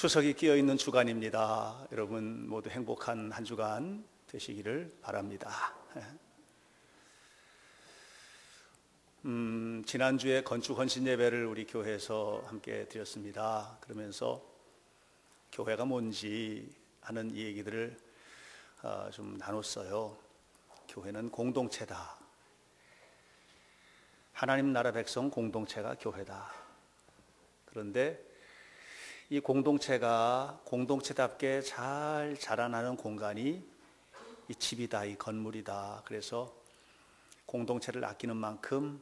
추석이 끼어 있는 주간입니다. 여러분 모두 행복한 한 주간 되시기를 바랍니다. 지난주에 건축 헌신 예배를 우리 교회에서 함께 드렸습니다. 그러면서 교회가 뭔지 하는 이 얘기들을 좀 나눴어요. 교회는 공동체다. 하나님 나라 백성 공동체가 교회다. 그런데 이 공동체가 공동체답게 잘 자라나는 공간이 이 집이다, 이 건물이다. 그래서 공동체를 아끼는 만큼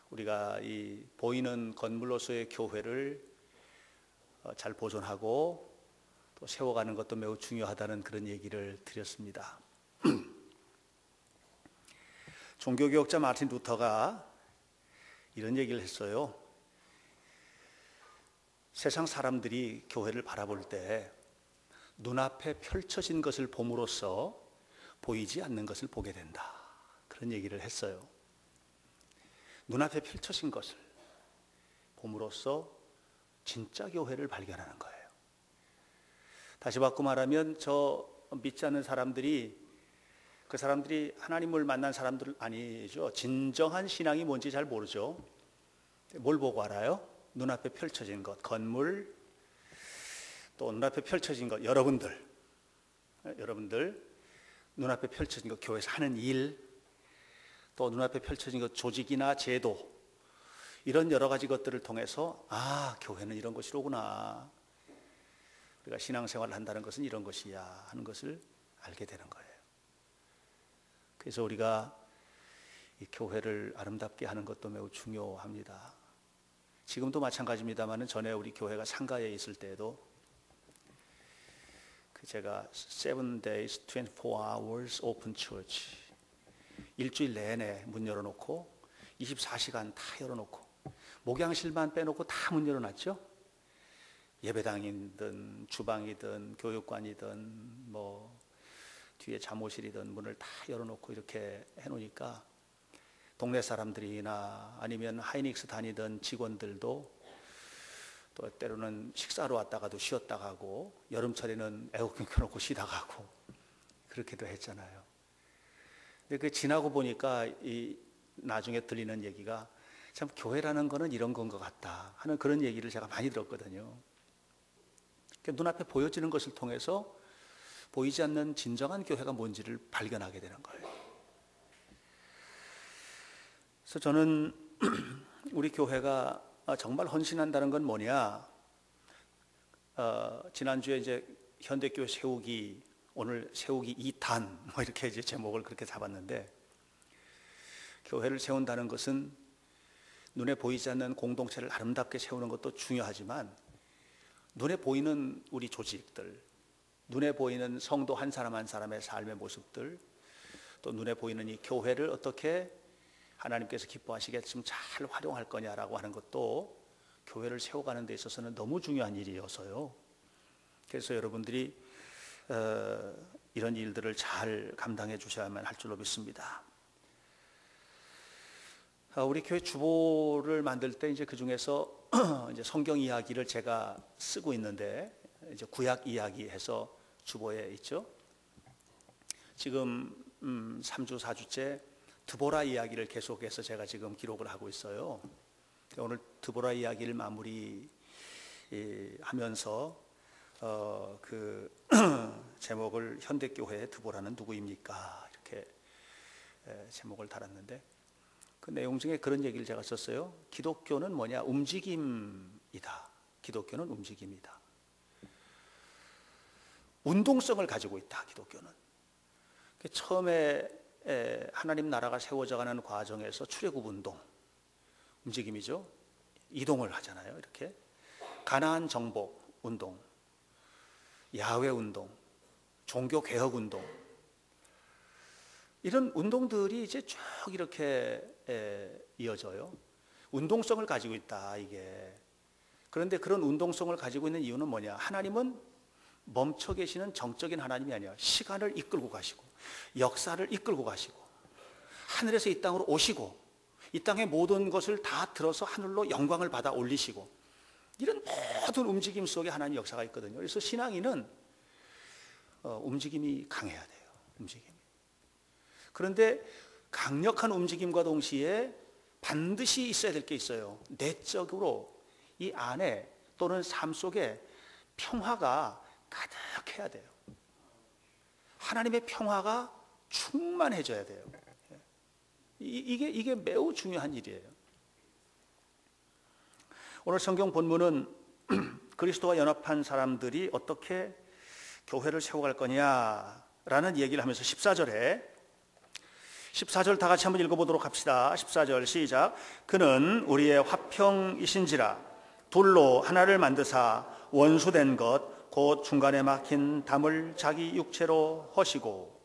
우리가 이 보이는 건물로서의 교회를 잘 보존하고 또 세워가는 것도 매우 중요하다는 그런 얘기를 드렸습니다. 종교개혁자 마틴 루터가 이런 얘기를 했어요. 세상 사람들이 교회를 바라볼 때 눈앞에 펼쳐진 것을 봄으로써 보이지 않는 것을 보게 된다. 그런 얘기를 했어요. 눈앞에 펼쳐진 것을 봄으로써 진짜 교회를 발견하는 거예요. 다시 바꿔 말하면 저 믿지 않는 사람들이 그 사람들이 하나님을 만난 사람들 아니죠. 진정한 신앙이 뭔지 잘 모르죠. 뭘 보고 알아요? 눈앞에 펼쳐진 것, 건물, 또 눈앞에 펼쳐진 것, 여러분들 눈앞에 펼쳐진 것, 교회에서 하는 일, 또 눈앞에 펼쳐진 것, 조직이나 제도, 이런 여러 가지 것들을 통해서 교회는 이런 것이로구나, 우리가 신앙생활을 한다는 것은 이런 것이야 하는 것을 알게 되는 거예요. 그래서 우리가 이 교회를 아름답게 하는 것도 매우 중요합니다. 지금도 마찬가지입니다만 전에 우리 교회가 상가에 있을 때에도 제가 7 days, 24 hours open church, 일주일 내내 문 열어놓고 24시간 다 열어놓고 목양실만 빼놓고 다 문 열어놨죠. 예배당이든 주방이든 교육관이든 뭐 뒤에 잠옷실이든 문을 다 열어놓고 이렇게 해놓으니까 동네 사람들이나 아니면 하이닉스 다니던 직원들도 또 때로는 식사로 왔다가도 쉬었다 가고 여름철에는 에어컨 켜놓고 쉬다 가고 그렇게도 했잖아요. 근데 그 지나고 보니까 이 나중에 들리는 얘기가 참 교회라는 거는 이런 건 것 같다 하는 그런 얘기를 제가 많이 들었거든요. 눈앞에 보여지는 것을 통해서 보이지 않는 진정한 교회가 뭔지를 발견하게 되는 거예요. 그래서 저는 우리 교회가 정말 헌신한다는 건 뭐냐? 지난주에 이제 현대교회 세우기, 오늘 세우기 2탄 뭐 이렇게 이제 제목을 그렇게 잡았는데, 교회를 세운다는 것은 눈에 보이지 않는 공동체를 아름답게 세우는 것도 중요하지만 눈에 보이는 우리 조직들, 눈에 보이는 성도 한 사람 한 사람의 삶의 모습들, 또 눈에 보이는 이 교회를 어떻게 하나님께서 기뻐하시게끔 잘 활용할 거냐라고 하는 것도 교회를 세워가는 데 있어서는 너무 중요한 일이어서요. 그래서 여러분들이 이런 일들을 잘 감당해 주셔야만 할 줄로 믿습니다. 우리 교회 주보를 만들 때 이제 그 중에서 이제 성경 이야기를 제가 쓰고 있는데, 이제 구약 이야기해서 주보에 있죠. 지금 3주 4주째 드보라 이야기를 계속해서 제가 지금 기록을 하고 있어요. 오늘 드보라 이야기를 마무리하면서 그 제목을 현대교회의 드보라는 누구입니까? 이렇게 제목을 달았는데, 그 내용 중에 그런 얘기를 제가 썼어요. 기독교는 뭐냐? 움직임이다. 기독교는 움직임이다. 운동성을 가지고 있다. 기독교는. 처음에 하나님 나라가 세워져가는 과정에서 출애굽 운동, 움직임이죠. 이동을 하잖아요. 이렇게 가나안 정복 운동, 야훼 운동, 종교 개혁 운동, 이런 운동들이 이제 쭉 이렇게 이어져요. 운동성을 가지고 있다 이게. 그런데 그런 운동성을 가지고 있는 이유는 뭐냐? 하나님은 멈춰 계시는 정적인 하나님이 아니라 시간을 이끌고 가시고 역사를 이끌고 가시고 하늘에서 이 땅으로 오시고 이 땅의 모든 것을 다 들어서 하늘로 영광을 받아 올리시고 이런 모든 움직임 속에 하나님 역사가 있거든요. 그래서 신앙인은 움직임이 강해야 돼요. 움직임이. 그런데 강력한 움직임과 동시에 반드시 있어야 될 게 있어요. 내적으로 이 안에 또는 삶 속에 평화가 가득해야 돼요. 하나님의 평화가 충만해져야 돼요. 이게 매우 중요한 일이에요. 오늘 성경 본문은 그리스도와 연합한 사람들이 어떻게 교회를 세워갈 거냐라는 얘기를 하면서 14절 다 같이 한번 읽어보도록 합시다. 14절 시작. 그는 우리의 화평이신지라 둘로 하나를 만드사 원수된 것 곧 중간에 막힌 담을 자기 육체로 허시고.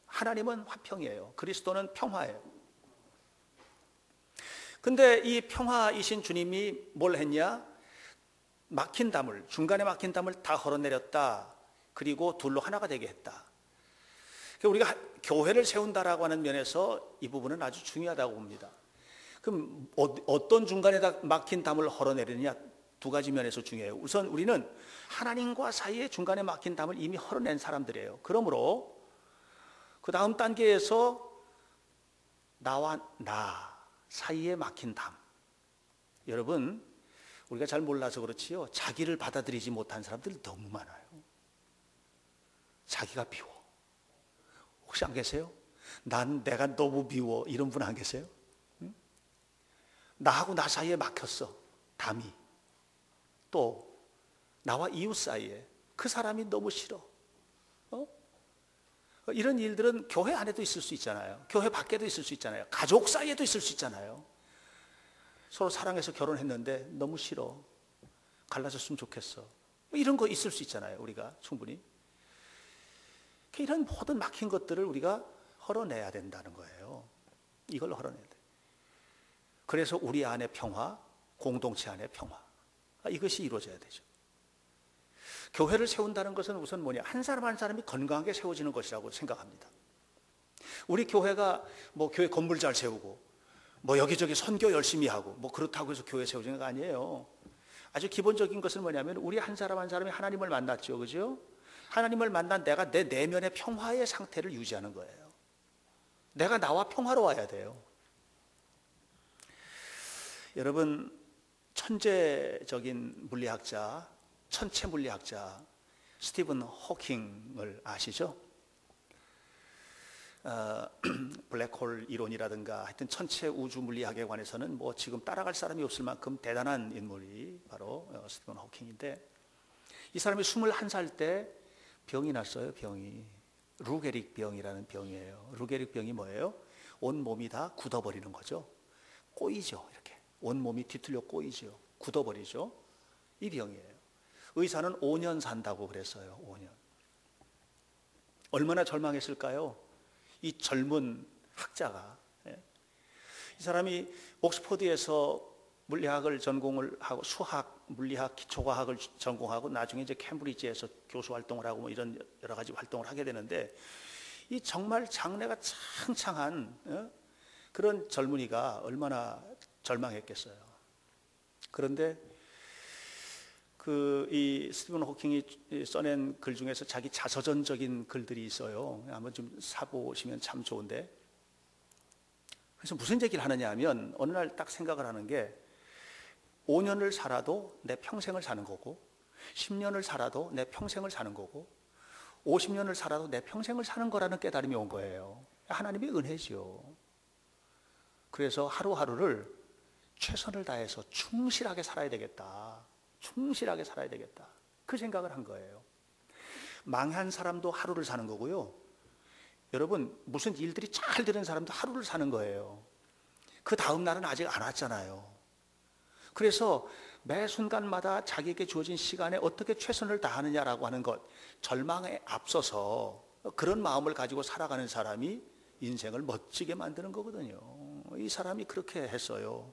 하나님은 화평이에요. 그리스도는 평화예요. 근데 이 평화이신 주님이 뭘 했냐? 막힌 담을, 중간에 막힌 담을 다 헐어내렸다. 그리고 둘로 하나가 되게 했다. 우리가 교회를 세운다라고 하는 면에서 이 부분은 아주 중요하다고 봅니다. 그럼 어떤 중간에 막힌 담을 헐어내리느냐? 두 가지 면에서 중요해요. 우선 우리는 하나님과 사이에 중간에 막힌 담을 이미 헐어낸 사람들이에요. 그러므로 그 다음 단계에서 나와 나 사이에 막힌 담. 여러분, 우리가 잘 몰라서 그렇지요. 자기를 받아들이지 못한 사람들이 너무 많아요. 자기가 미워. 혹시 안 계세요? 난 내가 너무 미워. 이런 분 안 계세요? 응? 나하고 나 사이에 막혔어. 담이. 또 나와 이웃 사이에 그 사람이 너무 싫어. 이런 일들은 교회 안에도 있을 수 있잖아요. 교회 밖에도 있을 수 있잖아요. 가족 사이에도 있을 수 있잖아요. 서로 사랑해서 결혼했는데 너무 싫어. 갈라졌으면 좋겠어. 이런 거 있을 수 있잖아요. 우리가 충분히. 이런 모든 막힌 것들을 우리가 헐어내야 된다는 거예요. 이걸 헐어내야 돼. 그래서 우리 안의 평화, 공동체 안의 평화, 이것이 이루어져야 되죠. 교회를 세운다는 것은 우선 뭐냐? 한 사람 한 사람이 건강하게 세워지는 것이라고 생각합니다. 우리 교회가 뭐 교회 건물 잘 세우고 뭐 여기저기 선교 열심히 하고 뭐 그렇다고 해서 교회 세워지는 거 아니에요. 아주 기본적인 것은 뭐냐면 우리 한 사람 한 사람이 하나님을 만났죠. 그죠? 하나님을 만난 내가 내 내면의 평화의 상태를 유지하는 거예요. 내가 나와 평화로워야 돼요. 여러분, 천재적인 물리학자, 천체 물리학자 스티븐 호킹을 아시죠? 블랙홀 이론이라든가 하여튼 천체 우주 물리학에 관해서는 뭐 지금 따라갈 사람이 없을 만큼 대단한 인물이 바로 스티븐 호킹인데, 이 사람이 21살 때 병이 났어요. 병이 루게릭 병이라는 병이에요. 루게릭 병이 뭐예요? 온 몸이 다 굳어버리는 거죠. 꼬이죠. 이렇게 온 몸이 뒤틀려 꼬이죠. 굳어버리죠. 이 병이에요. 의사는 5년 산다고 그랬어요. 5년. 얼마나 절망했을까요? 이 젊은 학자가. 이 사람이 옥스퍼드에서 물리학을 전공을 하고 수학, 물리학, 기초과학을 전공하고 나중에 이제 캠브리지에서 교수 활동을 하고 뭐 이런 여러 가지 활동을 하게 되는데, 이 정말 장래가 창창한 그런 젊은이가 얼마나 절망했겠어요. 그런데 이 스티븐 호킹이 써낸 글 중에서 자기 자서전적인 글들이 있어요. 한번 좀 사보시면 참 좋은데, 그래서 무슨 얘기를 하느냐 하면 어느 날 딱 생각을 하는 게 5년을 살아도 내 평생을 사는 거고 10년을 살아도 내 평생을 사는 거고 50년을 살아도 내 평생을 사는 거라는 깨달음이 온 거예요. 하나님의 은혜죠. 그래서 하루하루를 최선을 다해서 충실하게 살아야 되겠다. 충실하게 살아야 되겠다. 그 생각을 한 거예요. 망한 사람도 하루를 사는 거고요. 여러분, 무슨 일들이 잘 되는 사람도 하루를 사는 거예요. 그 다음 날은 아직 안 왔잖아요. 그래서 매 순간마다 자기에게 주어진 시간에 어떻게 최선을 다하느냐라고 하는 것, 절망에 앞서서 그런 마음을 가지고 살아가는 사람이 인생을 멋지게 만드는 거거든요. 이 사람이 그렇게 했어요.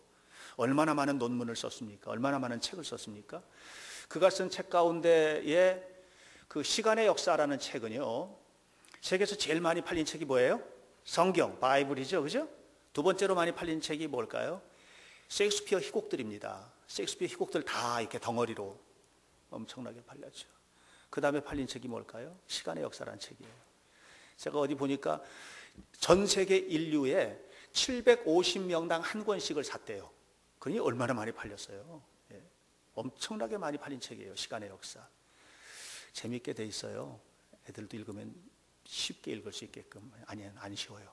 얼마나 많은 논문을 썼습니까? 얼마나 많은 책을 썼습니까? 그가 쓴 책 가운데에 그 시간의 역사라는 책은요, 세계에서 제일 많이 팔린 책이 뭐예요? 성경, 바이블이죠. 그죠? 두 번째로 많이 팔린 책이 뭘까요? 셰익스피어 희곡들입니다. 셰익스피어 희곡들 다 이렇게 덩어리로 엄청나게 팔렸죠. 그 다음에 팔린 책이 뭘까요? 시간의 역사라는 책이에요. 제가 어디 보니까 전 세계 인류의 750명당 한 권씩을 샀대요. 그러니 얼마나 많이 팔렸어요. 예. 엄청나게 많이 팔린 책이에요. 시간의 역사. 재미있게 돼 있어요. 애들도 읽으면 쉽게 읽을 수 있게끔. 아니요, 안 쉬워요.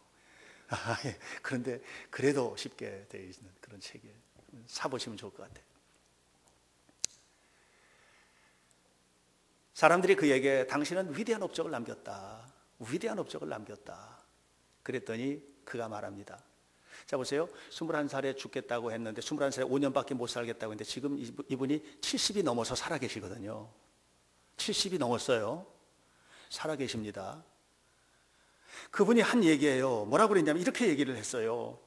예. 그런데 그래도 쉽게 돼 있는 그런 책이에요. 사보시면 좋을 것 같아요. 사람들이 그에게 당신은 위대한 업적을 남겼다. 위대한 업적을 남겼다. 그랬더니 그가 말합니다. 자 보세요. 21살에 죽겠다고 했는데 21살에 5년밖에 못 살겠다고 했는데 지금 이분이 70이 넘어서 살아계시거든요. 70이 넘었어요. 살아계십니다. 그분이 한 얘기예요. 뭐라고 그랬냐면 이렇게 얘기를 했어요.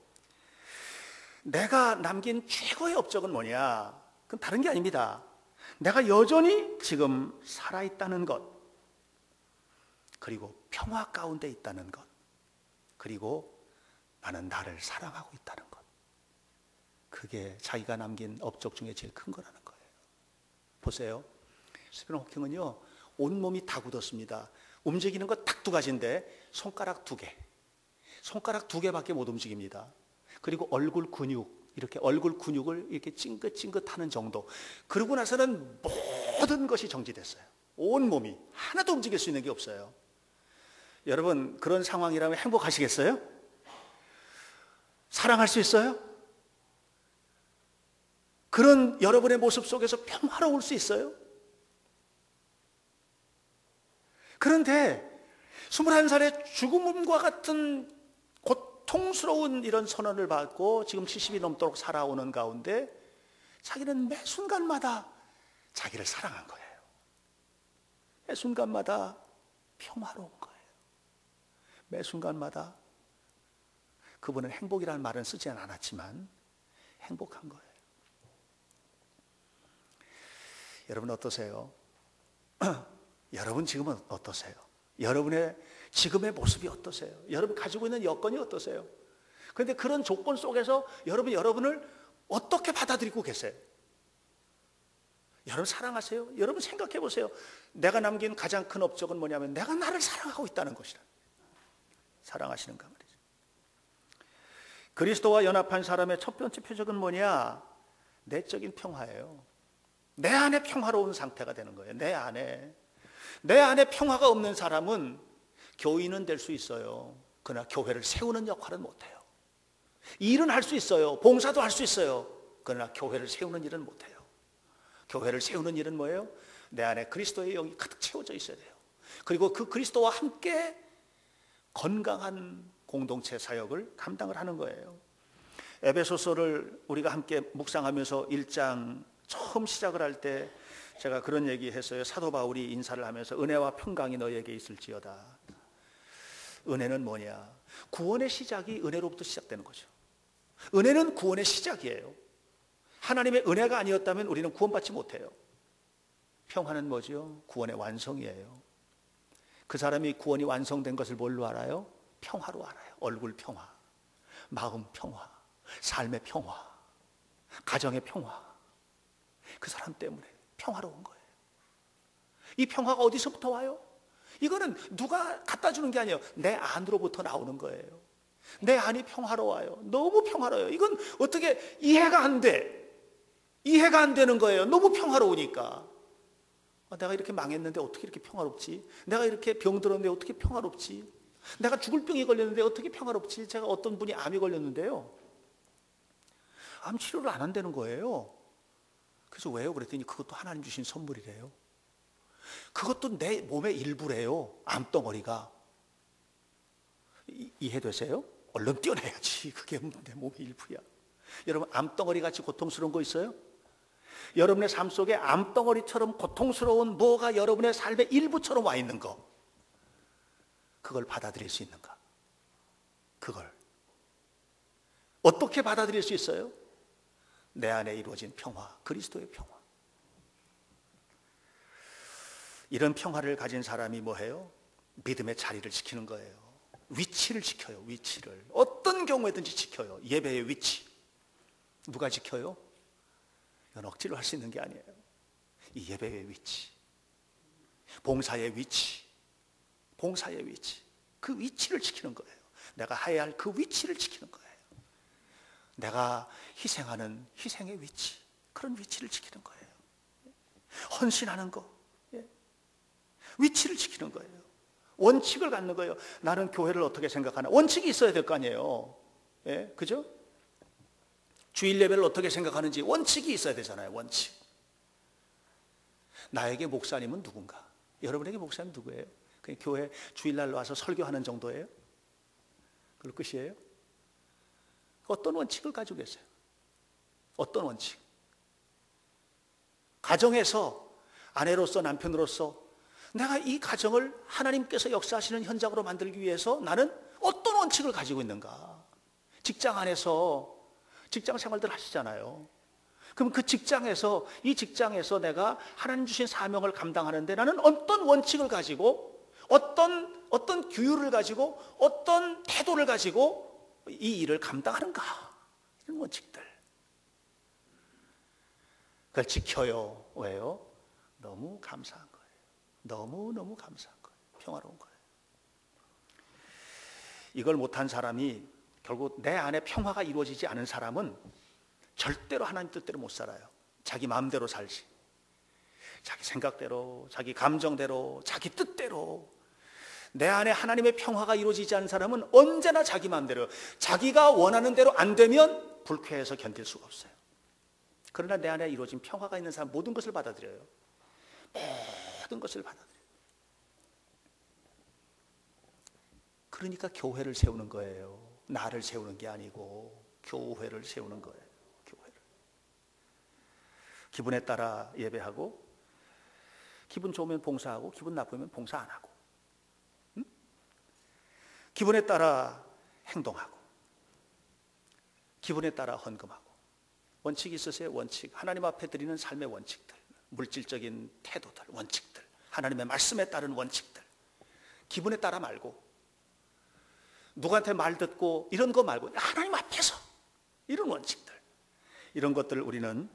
내가 남긴 최고의 업적은 뭐냐? 그건 다른 게 아닙니다. 내가 여전히 지금 살아있다는 것, 그리고 평화 가운데 있다는 것, 그리고 나는 나를 사랑하고 있다는 것. 그게 자기가 남긴 업적 중에 제일 큰 거라는 거예요. 보세요. 스티븐 호킹은요, 온몸이 다 굳었습니다. 움직이는 거 딱 두 가지인데 손가락 두 개. 손가락 두 개밖에 못 움직입니다. 그리고 얼굴 근육, 이렇게 얼굴 근육을 이렇게 찡긋찡긋하는 정도. 그러고 나서는 모든 것이 정지됐어요. 온몸이 하나도 움직일 수 있는 게 없어요. 여러분, 그런 상황이라면 행복하시겠어요? 사랑할 수 있어요? 그런 여러분의 모습 속에서 평화로울 수 있어요? 그런데 21살의 죽음과 같은 고통스러운 이런 선언을 받고 지금 70이 넘도록 살아오는 가운데 자기는 매 순간마다 자기를 사랑한 거예요. 매 순간마다 평화로운 거예요. 매 순간마다 그분은 행복이라는 말은 쓰지 않았지만 행복한 거예요. 여러분 어떠세요? 여러분 지금은 어떠세요? 여러분의 지금의 모습이 어떠세요? 여러분 가지고 있는 여건이 어떠세요? 그런데 그런 조건 속에서 여러분을 어떻게 받아들이고 계세요? 여러분 사랑하세요? 여러분 생각해 보세요. 내가 남긴 가장 큰 업적은 뭐냐면 내가 나를 사랑하고 있다는 것이라. 사랑하시는가 말이죠. 그리스도와 연합한 사람의 첫 번째 표적은 뭐냐? 내적인 평화예요. 내 안에 평화로운 상태가 되는 거예요. 내 안에 평화가 없는 사람은 교인은 될 수 있어요. 그러나 교회를 세우는 역할은 못해요. 일은 할 수 있어요. 봉사도 할 수 있어요. 그러나 교회를 세우는 일은 못해요. 교회를 세우는 일은 뭐예요? 내 안에 그리스도의 영이 가득 채워져 있어야 돼요. 그리고 그 그리스도와 함께 건강한 공동체 사역을 감당을 하는 거예요. 에베소서를 우리가 함께 묵상하면서 1장 처음 시작을 할 때 제가 그런 얘기 했어요. 사도 바울이 인사를 하면서 은혜와 평강이 너희에게 있을지어다. 은혜는 뭐냐? 구원의 시작이 은혜로부터 시작되는 거죠. 은혜는 구원의 시작이에요. 하나님의 은혜가 아니었다면 우리는 구원받지 못해요. 평화는 뭐죠? 구원의 완성이에요. 그 사람이 구원이 완성된 것을 뭘로 알아요? 평화로 알아요. 얼굴 평화, 마음 평화, 삶의 평화, 가정의 평화. 그 사람 때문에 평화로운 거예요. 이 평화가 어디서부터 와요? 이거는 누가 갖다 주는 게 아니에요. 내 안으로부터 나오는 거예요. 내 안이 평화로워요. 너무 평화로워요. 이건 어떻게 이해가 안 돼. 이해가 안 되는 거예요. 너무 평화로우니까. 내가 이렇게 망했는데 어떻게 이렇게 평화롭지? 내가 이렇게 병들었는데 어떻게 평화롭지? 내가 죽을 병이 걸렸는데 어떻게 평화롭지? 제가 어떤 분이 암이 걸렸는데요. 암 치료를 안 한다는 거예요. 그래서 왜요? 그랬더니 그것도 하나님 주신 선물이래요. 그것도 내 몸의 일부래요. 암덩어리가. 이해되세요? 얼른 떼어내야지. 그게 내 몸의 일부야. 여러분 암덩어리 같이 고통스러운 거 있어요? 여러분의 삶 속에 암덩어리처럼 고통스러운 뭐가 여러분의 삶의 일부처럼 와 있는 거, 그걸 받아들일 수 있는가? 그걸 어떻게 받아들일 수 있어요? 내 안에 이루어진 평화, 그리스도의 평화. 이런 평화를 가진 사람이 뭐해요? 믿음의 자리를 지키는 거예요. 위치를 지켜요. 위치를 어떤 경우에든지 지켜요. 예배의 위치 누가 지켜요? 이건 억지로 할 수 있는 게 아니에요. 이 예배의 위치, 봉사의 위치, 봉사의 위치, 그 위치를 지키는 거예요. 내가 해야 할 그 위치를 지키는 거예요. 내가 희생하는 희생의 위치, 그런 위치를 지키는 거예요. 헌신하는 거, 위치를 지키는 거예요. 원칙을 갖는 거예요. 나는 교회를 어떻게 생각하나? 원칙이 있어야 될 거 아니에요. 그죠? 주일 예배를 어떻게 생각하는지 원칙이 있어야 되잖아요. 원칙. 나에게 목사님은 누군가? 여러분에게 목사님 누구예요? 그냥 교회 주일날 와서 설교하는 정도예요? 그럴 끝이에요? 어떤 원칙을 가지고 계세요? 어떤 원칙? 가정에서 아내로서 남편으로서 내가 이 가정을 하나님께서 역사하시는 현장으로 만들기 위해서 나는 어떤 원칙을 가지고 있는가? 직장 안에서 직장 생활들 하시잖아요. 그럼 그 직장에서, 이 직장에서 내가 하나님 주신 사명을 감당하는데 나는 어떤 원칙을 가지고, 어떤 규율을 가지고, 어떤 태도를 가지고 이 일을 감당하는가? 이런 원칙들. 그걸 지켜요. 왜요? 너무 감사한 거예요. 너무너무 감사한 거예요. 평화로운 거예요. 이걸 못한 사람이, 결국 내 안에 평화가 이루어지지 않은 사람은 절대로 하나님 뜻대로 못 살아요. 자기 마음대로 살지. 자기 생각대로, 자기 감정대로, 자기 뜻대로. 내 안에 하나님의 평화가 이루어지지 않은 사람은 언제나 자기 마음대로, 자기가 원하는 대로 안 되면 불쾌해서 견딜 수가 없어요. 그러나 내 안에 이루어진 평화가 있는 사람, 모든 것을 받아들여요. 모든 것을 받아들여요. 그러니까 교회를 세우는 거예요. 나를 세우는 게 아니고 교회를 세우는 거예요. 교회를. 기분에 따라 예배하고, 기분 좋으면 봉사하고, 기분 나쁘면 봉사 안 하고, 기분에 따라 행동하고, 기분에 따라 헌금하고. 원칙이 있으세요? 원칙. 하나님 앞에 드리는 삶의 원칙들, 물질적인 태도들, 원칙들, 하나님의 말씀에 따른 원칙들. 기분에 따라 말고, 누구한테 말 듣고 이런 거 말고 하나님 앞에서 이런 원칙들, 이런 것들을 우리는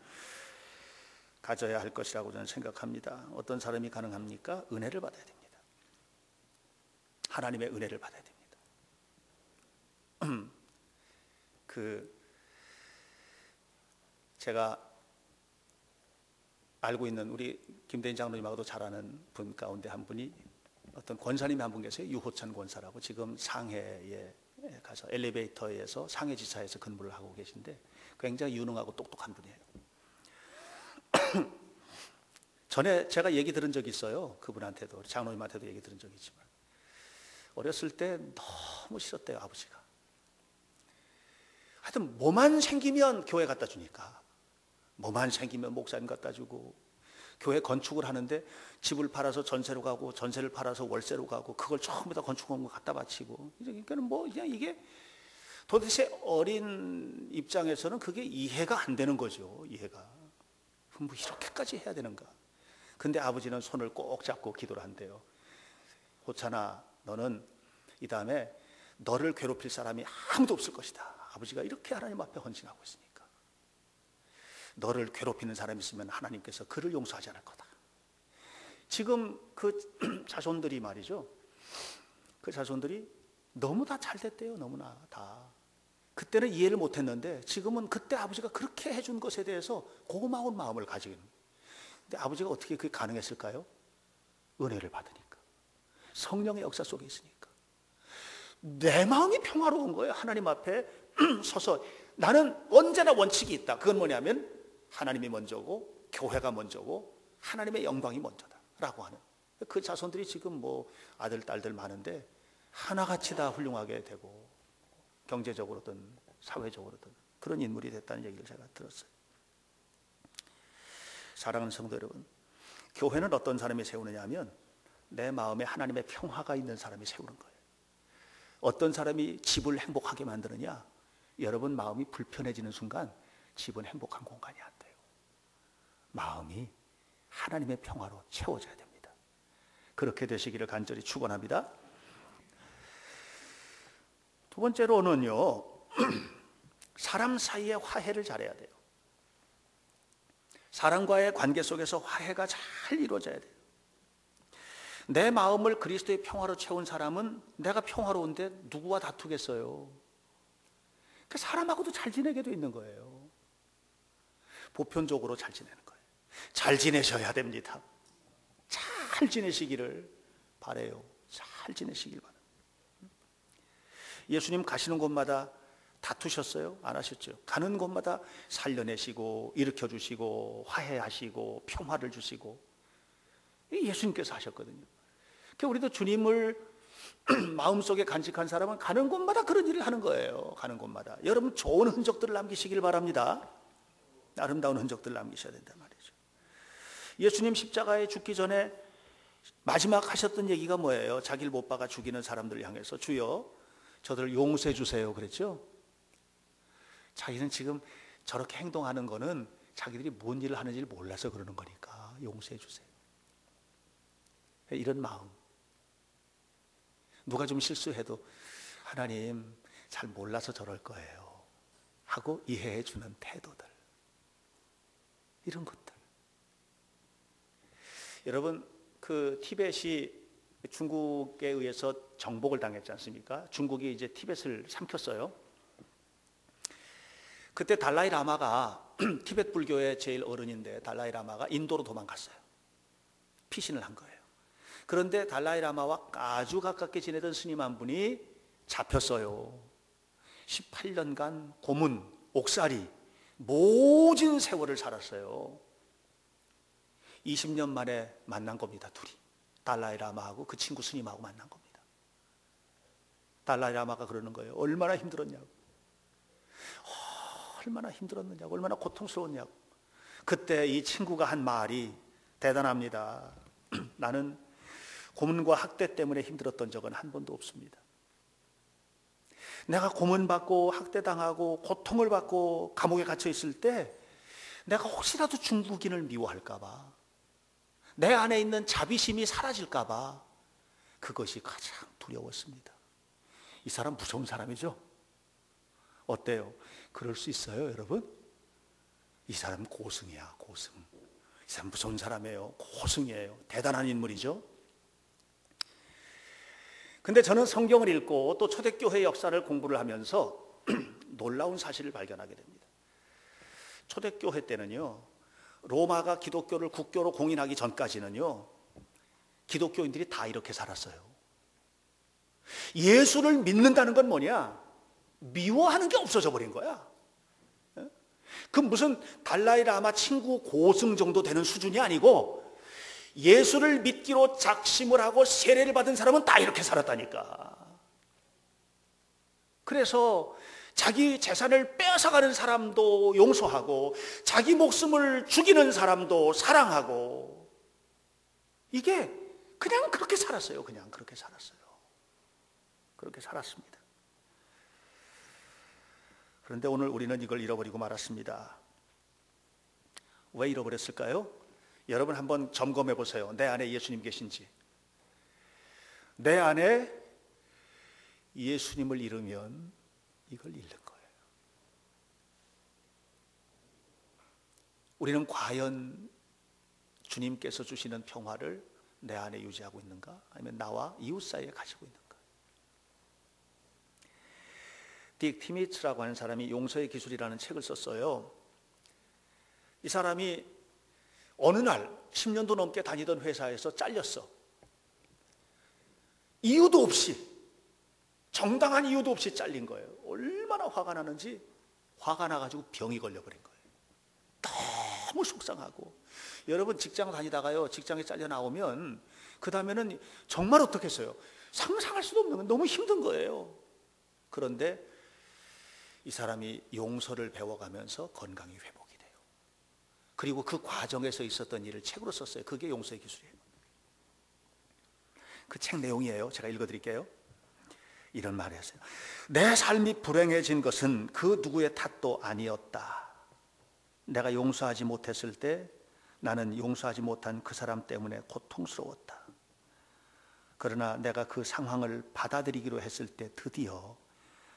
가져야 할 것이라고 저는 생각합니다. 어떤 사람이 가능합니까? 은혜를 받아야 됩니다. 하나님의 은혜를 받아야 됩니다. 제가 알고 있는 우리 김대인 장로님하고도 잘 아는 분 가운데 한 분이, 어떤 권사님이 한 분 계세요. 유호찬 권사라고. 지금 상해에 가서 엘리베이터에서 상해지사에서 근무를 하고 계신데 굉장히 유능하고 똑똑한 분이에요. 전에 제가 얘기 들은 적이 있어요. 그분한테도, 장로님한테도 얘기 들은 적이 있지만, 어렸을 때 너무 싫었대요, 아버지가. 하여튼 뭐만 생기면 교회 갖다 주니까, 뭐만 생기면 목사님 갖다 주고, 교회 건축을 하는데 집을 팔아서 전세로 가고, 전세를 팔아서 월세로 가고, 그걸 전부 다 건축원금 갖다 바치고. 그러니까 뭐 그냥 이게 도대체 어린 입장에서는 그게 이해가 안 되는 거죠. 이해가. 뭐 이렇게까지 해야 되는가? 근데 아버지는 손을 꼭 잡고 기도를 한대요. 호찬아, 너는 이 다음에 너를 괴롭힐 사람이 아무도 없을 것이다. 아버지가 이렇게 하나님 앞에 헌신하고 있으니까. 너를 괴롭히는 사람이 있으면 하나님께서 그를 용서하지 않을 거다. 지금 그 자손들이 말이죠, 그 자손들이 너무 다 잘 됐대요. 너무나 다. 그때는 이해를 못했는데 지금은 그때 아버지가 그렇게 해준 것에 대해서 고마운 마음을 가지고 있는 거예요. 근데 아버지가 어떻게 그게 가능했을까요? 은혜를 받으니까, 성령의 역사 속에 있으니까. 내 마음이 평화로운 거예요. 하나님 앞에 서서 나는 언제나 원칙이 있다. 그건 뭐냐면 하나님이 먼저고, 교회가 먼저고, 하나님의 영광이 먼저다 라고 하는, 그 자손들이 지금 뭐 아들 딸들 많은데 하나같이 다 훌륭하게 되고, 경제적으로든 사회적으로든 그런 인물이 됐다는 얘기를 제가 들었어요. 사랑하는 성도 여러분, 교회는 어떤 사람이 세우느냐 하면 내 마음에 하나님의 평화가 있는 사람이 세우는 거예요. 어떤 사람이 집을 행복하게 만드느냐? 여러분 마음이 불편해지는 순간 집은 행복한 공간이 안 돼요. 마음이 하나님의 평화로 채워져야 됩니다. 그렇게 되시기를 간절히 축원합니다. 두 번째로는요, 사람 사이의 화해를 잘해야 돼요. 사람과의 관계 속에서 화해가 잘 이루어져야 돼요. 내 마음을 그리스도의 평화로 채운 사람은 내가 평화로운데 누구와 다투겠어요? 그 사람하고도 잘 지내게 돼 있는 거예요. 보편적으로 잘 지내는 거예요. 잘 지내셔야 됩니다. 잘 지내시기를 바라요. 잘 지내시길 바랍니다. 예수님 가시는 곳마다 다투셨어요? 안 하셨죠? 가는 곳마다 살려내시고 일으켜주시고 화해하시고 평화를 주시고 예수님께서 하셨거든요. 그러니까 우리도 주님을 마음속에 간직한 사람은 가는 곳마다 그런 일을 하는 거예요. 가는 곳마다. 여러분 좋은 흔적들을 남기시길 바랍니다. 아름다운 흔적들을 남기셔야 된단 말이죠. 예수님 십자가에 죽기 전에 마지막 하셨던 얘기가 뭐예요? 자기를 못 박아 죽이는 사람들을 향해서 주여 저들을 용서해 주세요 그랬죠? 자기는 지금 저렇게 행동하는 거는 자기들이 뭔 일을 하는지를 몰라서 그러는 거니까 용서해 주세요. 이런 마음. 누가 좀 실수해도 하나님 잘 몰라서 저럴 거예요 하고 이해해 주는 태도들. 이런 것들. 여러분 그 티벳이 중국에 의해서 정복을 당했지 않습니까? 중국이 이제 티벳을 삼켰어요. 그때 달라이 라마가 티벳 불교의 제일 어른인데 달라이 라마가 인도로 도망갔어요. 피신을 한 거예요. 그런데 달라이 라마와 아주 가깝게 지내던 스님 한 분이 잡혔어요. 18년간 고문, 옥살이, 모진 세월을 살았어요. 20년 만에 만난 겁니다. 둘이. 달라이 라마하고 그 친구 스님하고 만난 겁니다. 달라이 라마가 그러는 거예요. 얼마나 힘들었냐고. 얼마나 힘들었느냐고. 얼마나 고통스러웠냐고. 그때 이 친구가 한 말이 대단합니다. 나는 고문과 학대 때문에 힘들었던 적은 한 번도 없습니다. 내가 고문받고 학대당하고 고통을 받고 감옥에 갇혀 있을 때 내가 혹시라도 중국인을 미워할까 봐, 내 안에 있는 자비심이 사라질까 봐 그것이 가장 두려웠습니다. 이 사람 무서운 사람이죠? 어때요? 그럴 수 있어요, 여러분? 이 사람 고승이야, 고승. 이 사람 무서운 사람이에요. 고승이에요. 대단한 인물이죠? 근데 저는 성경을 읽고 또 초대교회 역사를 공부를 하면서 놀라운 사실을 발견하게 됩니다. 초대교회 때는요, 로마가 기독교를 국교로 공인하기 전까지는요, 기독교인들이 다 이렇게 살았어요. 예수를 믿는다는 건 뭐냐? 미워하는 게 없어져 버린 거야. 그 무슨 달라이 라마 친구 고승 정도 되는 수준이 아니고 예수를 믿기로 작심을 하고 세례를 받은 사람은 다 이렇게 살았다니까. 그래서 자기 재산을 빼앗아가는 사람도 용서하고 자기 목숨을 죽이는 사람도 사랑하고, 이게 그냥 그렇게 살았어요. 그냥 그렇게 살았어요. 그렇게 살았습니다. 그런데 오늘 우리는 이걸 잃어버리고 말았습니다. 왜 잃어버렸을까요? 여러분 한번 점검해 보세요. 내 안에 예수님 계신지. 내 안에 예수님을 잃으면 이걸 잃는 거예요. 우리는 과연 주님께서 주시는 평화를 내 안에 유지하고 있는가? 아니면 나와 이웃 사이에 가지고 있는가? 딕 티미츠라고 하는 사람이 용서의 기술이라는 책을 썼어요. 이 사람이 어느 날 10년도 넘게 다니던 회사에서 잘렸어. 이유도 없이, 정당한 이유도 없이 잘린 거예요. 얼마나 화가 나는지 화가 나가지고 병이 걸려버린 거예요. 너무 속상하고. 여러분 직장 다니다가요, 직장에 잘려 나오면 그 다음에는 정말 어떻겠어요? 상상할 수도 없는 건 너무 힘든 거예요. 그런데 이 사람이 용서를 배워가면서 건강이 회복이 돼요. 그리고 그 과정에서 있었던 일을 책으로 썼어요. 그게 용서의 기술이에요. 그 책 내용이에요. 제가 읽어드릴게요. 이런 말을 했어요. 내 삶이 불행해진 것은 그 누구의 탓도 아니었다. 내가 용서하지 못했을 때 나는 용서하지 못한 그 사람 때문에 고통스러웠다. 그러나 내가 그 상황을 받아들이기로 했을 때 드디어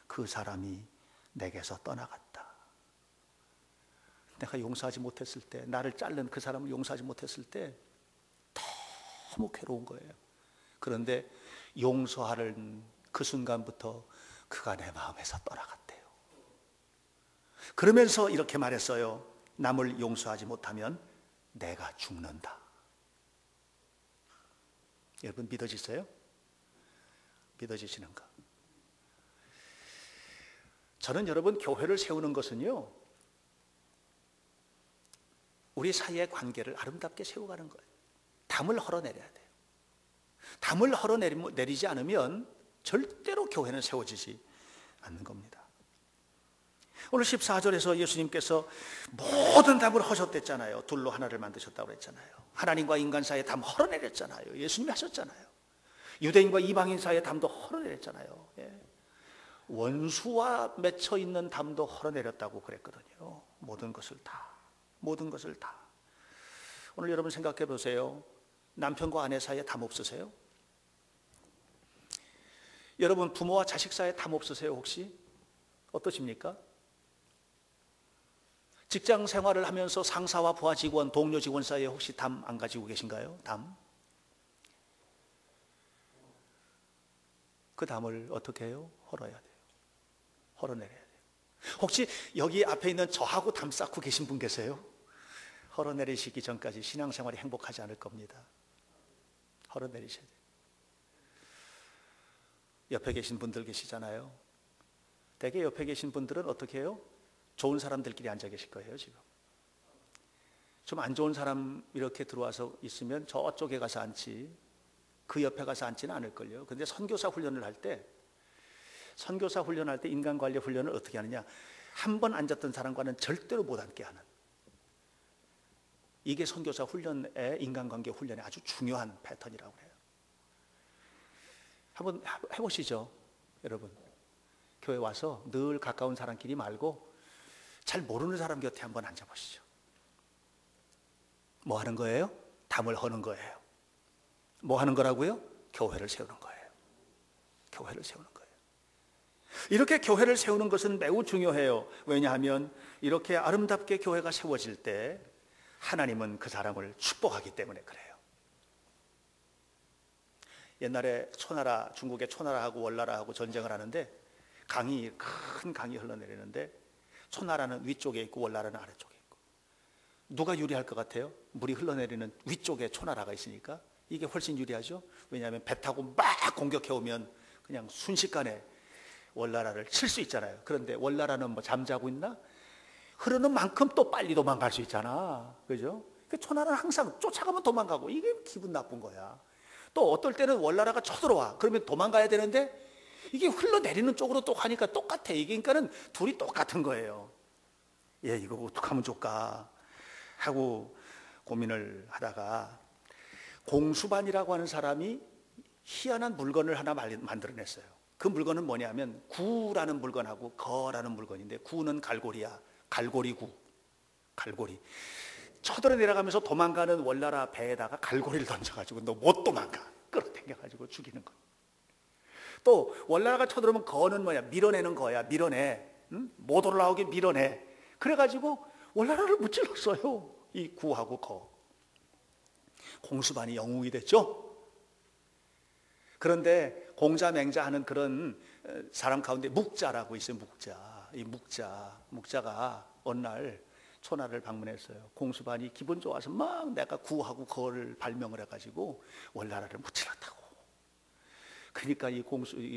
그 사람이 내게서 떠나갔다. 내가 용서하지 못했을 때, 나를 자른 그 사람을 용서하지 못했을 때 너무 괴로운 거예요. 그런데 용서하는 그 순간부터 그가 내 마음에서 떠나갔대요. 그러면서 이렇게 말했어요. 남을 용서하지 못하면 내가 죽는다. 여러분 믿어지세요? 믿어지시는가? 저는 여러분 교회를 세우는 것은요, 우리 사이의 관계를 아름답게 세워가는 거예요. 담을 헐어내려야 돼요. 담을 헐어내리지 않으면 절대로 교회는 세워지지 않는 겁니다. 오늘 14절에서 예수님께서 모든 담을 허셨댔잖아요. 둘로 하나를 만드셨다고 그랬잖아요. 하나님과 인간 사이의 담 헐어내렸잖아요. 예수님이 하셨잖아요. 유대인과 이방인 사이의 담도 헐어내렸잖아요. 예. 원수와 맺혀 있는 담도 헐어내렸다고 그랬거든요. 모든 것을 다. 오늘 여러분 생각해 보세요. 남편과 아내 사이에 담 없으세요? 여러분 부모와 자식 사이에 담 없으세요 혹시? 어떠십니까? 직장 생활을 하면서 상사와 부하 직원, 동료 직원 사이에 혹시 담 안 가지고 계신가요? 담? 그 담을 어떻게 해요? 헐어야 돼요. 헐어내려야 돼요. 혹시 여기 앞에 있는 저하고 담 쌓고 계신 분 계세요? 헐어내리시기 전까지 신앙생활이 행복하지 않을 겁니다. 헐어내리셔야 돼요. 옆에 계신 분들 계시잖아요. 대개 옆에 계신 분들은 어떻게 해요? 좋은 사람들끼리 앉아 계실 거예요. 지금 좀 안 좋은 사람 이렇게 들어와서 있으면 저쪽에 가서 앉지, 그 옆에 가서 앉지는 않을걸요. 그런데 선교사 훈련을 할 때 인간관리 훈련을 어떻게 하느냐, 한 번 앉았던 사람과는 절대로 못 앉게 하는, 이게 선교사 훈련의 인간관계 훈련의 아주 중요한 패턴이라고 해요. 한번 해보시죠. 여러분 교회 와서 늘 가까운 사람끼리 말고 잘 모르는 사람 곁에 한번 앉아보시죠. 뭐 하는 거예요? 담을 허는 거예요. 뭐 하는 거라고요? 교회를 세우는 거예요. 교회를 세우는 거예요. 이렇게 교회를 세우는 것은 매우 중요해요. 왜냐하면 이렇게 아름답게 교회가 세워질 때 하나님은 그 사람을 축복하기 때문에 그래요. 옛날에 초나라, 중국의 초나라하고 월나라하고 전쟁을 하는데 큰 강이 흘러내리는데 초나라는 위쪽에 있고 월나라는 아래쪽에 있고, 누가 유리할 것 같아요? 물이 흘러내리는 위쪽에 초나라가 있으니까 이게 훨씬 유리하죠. 왜냐하면 배 타고 막 공격해 오면 그냥 순식간에 월나라를 칠 수 있잖아요. 그런데 월나라는 뭐 잠자고 있나? 흐르는 만큼 또 빨리 도망갈 수 있잖아. 그죠? 초나라는 항상 쫓아가면 도망가고, 이게 기분 나쁜 거야. 또 어떨 때는 월나라가 쳐들어와. 그러면 도망가야 되는데 이게 흘러내리는 쪽으로 또 가니까 똑같아. 이게 그러니까는 둘이 똑같은 거예요. 예, 이거 어떡하면 좋을까 하고 고민을 하다가 공수반이라고 하는 사람이 희한한 물건을 하나 만들어냈어요. 그 물건은 뭐냐면 구라는 물건하고 거라는 물건인데, 구는 갈고리야. 갈고리구. 갈고리. 쳐들어 내려가면서 도망가는 월나라 배에다가 갈고리를 던져가지고 너 못 도망가, 끌어당겨가지고 죽이는 거. 또 월나라가 쳐들어오면 거는 뭐야? 밀어내는 거야. 밀어내. 응? 못 올라오게 밀어내. 그래가지고 월나라를 무찔렀어요. 이 구하고 거. 공수반이 영웅이 됐죠. 그런데 공자맹자하는 그런 사람 가운데 묵자라고 있어요. 묵자. 이 묵자가 어느 날 초나를 방문했어요. 공수반이 기분 좋아서 막 내가 구하고 거를 발명을 해가지고 월나라를 무찔렀다고. 그러니까 이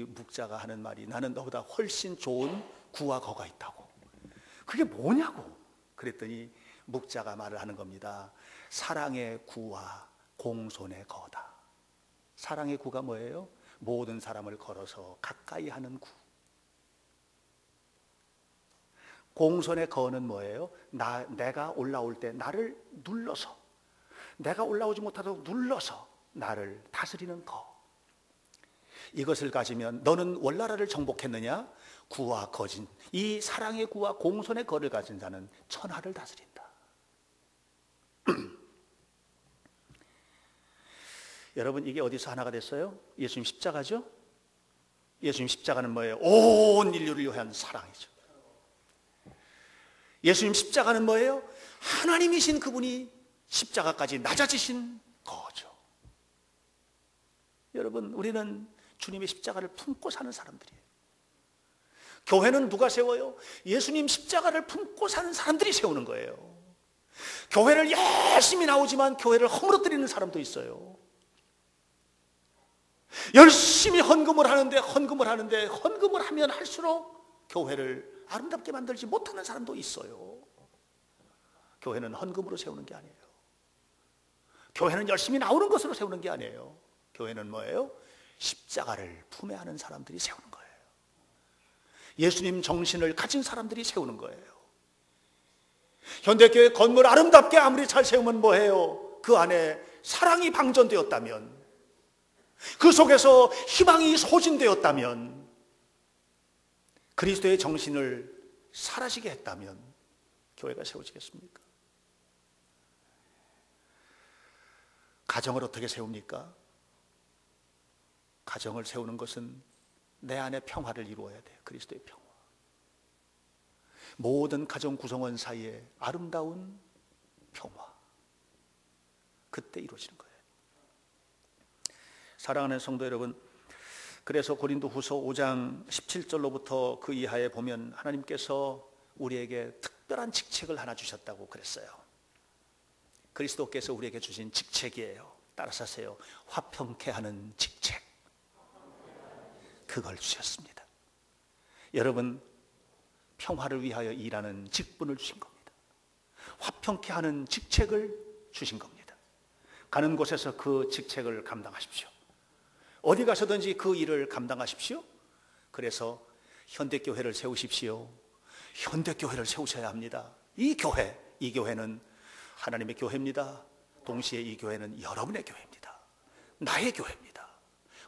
묵자가 하는 말이, 나는 너보다 훨씬 좋은 구와 거가 있다고. 그게 뭐냐고. 그랬더니 묵자가 말을 하는 겁니다. 사랑의 구와 공손의 거다. 사랑의 구가 뭐예요? 모든 사람을 걸어서 가까이 하는 구. 공손의 거는 뭐예요? 내가 올라올 때 나를 눌러서, 내가 올라오지 못하도록 눌러서 나를 다스리는 거. 이것을 가지면 너는 월나라를 정복했느냐? 구와 거진, 이 사랑의 구와 공손의 거를 가진 자는 천하를 다스린다. 여러분, 이게 어디서 하나가 됐어요? 예수님 십자가죠? 예수님 십자가는 뭐예요? 온 인류를 위한 사랑이죠. 예수님 십자가는 뭐예요? 하나님이신 그분이 십자가까지 낮아지신 거죠. 여러분, 우리는 주님의 십자가를 품고 사는 사람들이에요. 교회는 누가 세워요? 예수님 십자가를 품고 사는 사람들이 세우는 거예요. 교회를 열심히 나오지만 교회를 허물어뜨리는 사람도 있어요. 열심히 헌금을 하는데 헌금을 하면 할수록 교회를 아름답게 만들지 못하는 사람도 있어요. 교회는 헌금으로 세우는 게 아니에요. 교회는 열심히 나오는 것으로 세우는 게 아니에요. 교회는 뭐예요? 십자가를 품에 안은 사람들이 세우는 거예요. 예수님 정신을 가진 사람들이 세우는 거예요. 현대교회 건물 아름답게 아무리 잘 세우면 뭐해요? 그 안에 사랑이 방전되었다면, 그 속에서 희망이 소진되었다면, 그리스도의 정신을 사라지게 했다면 교회가 세워지겠습니까? 가정을 어떻게 세웁니까? 가정을 세우는 것은 내 안에 평화를 이루어야 돼요. 그리스도의 평화. 모든 가정 구성원 사이에 아름다운 평화, 그때 이루어지는 거예요. 사랑하는 성도 여러분, 그래서 고린도후서 5장 17절로부터 그 이하에 보면 하나님께서 우리에게 특별한 직책을 하나 주셨다고 그랬어요. 그리스도께서 우리에게 주신 직책이에요. 따라서 하세요. 화평케 하는 직책. 그걸 주셨습니다. 여러분, 평화를 위하여 일하는 직분을 주신 겁니다. 화평케 하는 직책을 주신 겁니다. 가는 곳에서 그 직책을 감당하십시오. 어디 가서든지 그 일을 감당하십시오. 그래서 현대교회를 세우십시오. 현대교회를 세우셔야 합니다. 이 교회는 하나님의 교회입니다. 동시에 이 교회는 여러분의 교회입니다. 나의 교회입니다.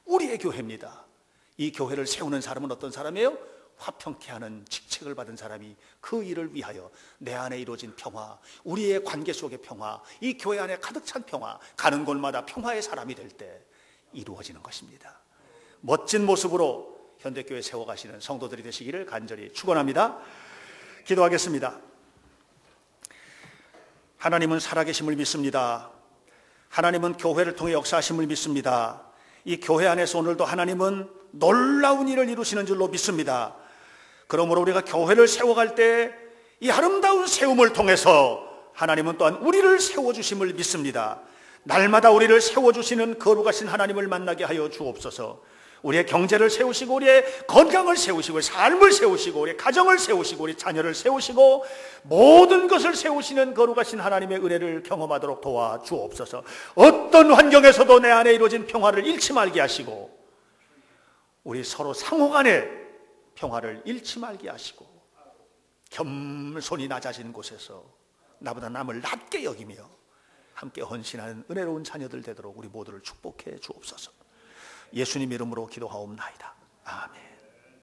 우리의 교회입니다. 이 교회를 세우는 사람은 어떤 사람이에요? 화평케 하는 직책을 받은 사람이 그 일을 위하여 내 안에 이루어진 평화, 우리의 관계 속의 평화, 이 교회 안에 가득 찬 평화, 가는 곳마다 평화의 사람이 될 때 이루어지는 것입니다. 멋진 모습으로 현대교회 세워가시는 성도들이 되시기를 간절히 축원합니다. 기도하겠습니다. 하나님은 살아계심을 믿습니다. 하나님은 교회를 통해 역사하심을 믿습니다. 이 교회 안에서 오늘도 하나님은 놀라운 일을 이루시는 줄로 믿습니다. 그러므로 우리가 교회를 세워갈 때 이 아름다운 세움을 통해서 하나님은 또한 우리를 세워주심을 믿습니다. 날마다 우리를 세워주시는 거룩하신 하나님을 만나게 하여 주옵소서. 우리의 경제를 세우시고 우리의 건강을 세우시고 삶을 세우시고 우리의 가정을 세우시고 우리 자녀를 세우시고 모든 것을 세우시는 거룩하신 하나님의 은혜를 경험하도록 도와주옵소서. 어떤 환경에서도 내 안에 이루어진 평화를 잃지 말게 하시고 우리 서로 상호 간의 평화를 잃지 말게 하시고 겸손히 낮아진 곳에서 나보다 남을 낮게 여기며 함께 헌신하는 은혜로운 자녀들 되도록 우리 모두를 축복해 주옵소서. 예수님 이름으로 기도하옵나이다. 아멘.